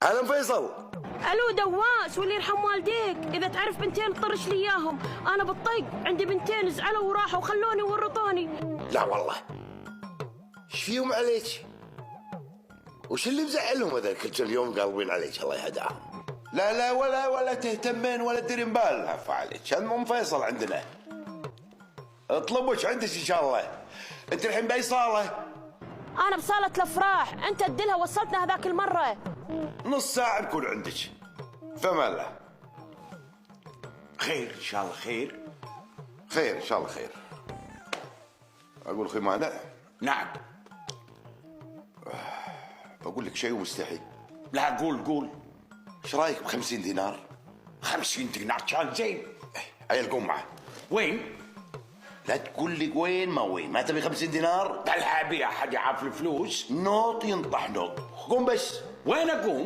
هلا فيصل. الو دواس، واللي يرحم والديك اذا تعرف بنتين طرش لي اياهم. انا بالطق عندي بنتين زعلوا وراحوا وخلوني ورطوني. لا والله، ايش فيهم عليك؟ وش اللي مزعلهم هذا كل اليوم قالبين عليك الله يهداهم؟ لا ولا تهتمين ولا تدرين بال. عفا عليك، هذا ام فيصل عندنا. اطلبوش عندك ان شاء الله. انت الحين باي صاله؟ انا بصالة الافراح، انت ادلها وصلتنا هذاك المره. نص ساعه نكون عندك. فما الله. خير ان شاء الله. خير ان شاء الله خير. اقول اخوي مانع. نعم. بقول لك شيء ومستحي. لا قول. ايش رايك ب50 دينار؟ 50 دينار كان زين. عيل قوم معه. وين؟ لا تقول لي وين ما تبي 50 دينار؟ بل ابي احد يعرف الفلوس. نوط ينطح نوط. قوم بس. وين اقوم؟